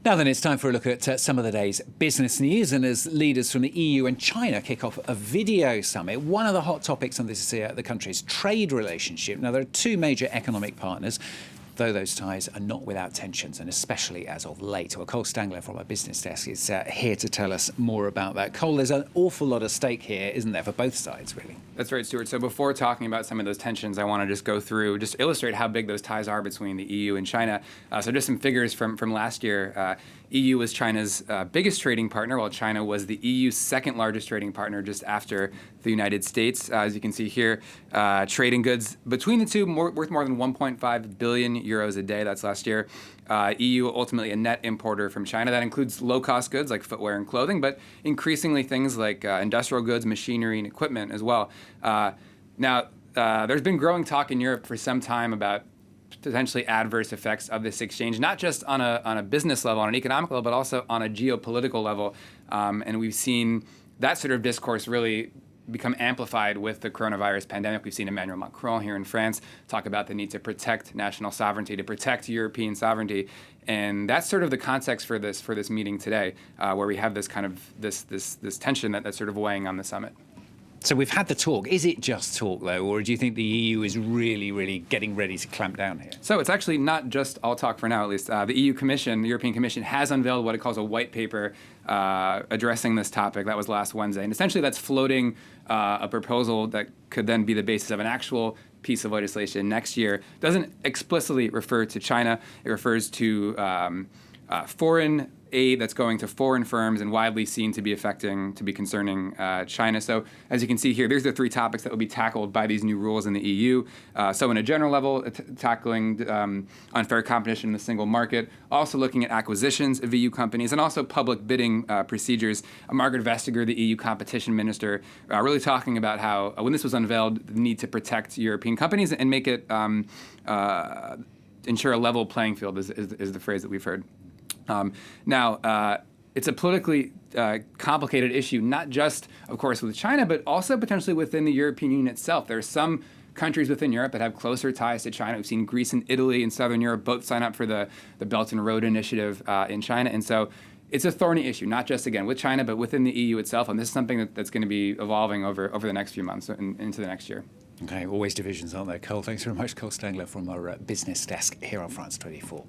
Now then, it's time for a look at some of the day's business news. And as leaders from the EU and China kick off a video summit, one of the hot topics on this is the country's trade relationship. Now, there are two major economic partners, though those ties are not without tensions, and especially as of late. Well, Cole Stangler from our business desk is here to tell us more about that. Cole, there's an awful lot at stake here, isn't there, for both sides, really? That's right, Stuart. So before talking about some of those tensions, I want to just go through, just illustrate how big those ties are between the EU and China. So just some figures from last year. EU was China's biggest trading partner, while China was the EU's second largest trading partner just after the United States. As you can see here, trading goods between the two worth more than 1.5 billion euros a day. That's last year. EU ultimately a net importer from China. That includes low-cost goods like footwear and clothing, but increasingly things like industrial goods, machinery, and equipment as well. Now, there's been growing talk in Europe for some time about potentially adverse effects of this exchange, not just on a business level, on an economic level, but also on a geopolitical level. And we've seen that sort of discourse really become amplified with the coronavirus pandemic. We've seen Emmanuel Macron here in France talk about the need to protect national sovereignty, to protect European sovereignty. And that's sort of the context for this meeting today, where we have this kind of this tension that's sort of weighing on the summit. So we've had the talk. Is it just talk, though, or do you think the EU is really getting ready to clamp down here? So it's actually not just all talk for now, at least. The EU Commission, the European Commission, has unveiled what it calls a white paper addressing this topic. That was last Wednesday. And essentially that's floating a proposal that could then be the basis of an actual piece of legislation next year. It doesn't explicitly refer to China. It refers to foreign aid that's going to foreign firms and widely seen to be concerning China. So as you can see here, there's the three topics that will be tackled by these new rules in the EU. So in a general level, tackling unfair competition in the single market, also looking at acquisitions of EU companies, and also public bidding procedures. Margaret Vestager, the EU competition minister, really talking about how, when this was unveiled, the need to protect European companies and make it ensure a level playing field is the phrase that we've heard. Now, it's a politically complicated issue, not just, of course, with China, but also potentially within the European Union itself. There are some countries within Europe that have closer ties to China. We've seen Greece and Italy in southern Europe both sign up for the Belt and Road Initiative in China. And so it's a thorny issue, not just, again, with China, but within the EU itself. And this is something that's going to be evolving over the next few months and into the next year. Okay, always divisions, aren't there? Cole, thanks very much. Cole Stangler from our business desk here on France 24.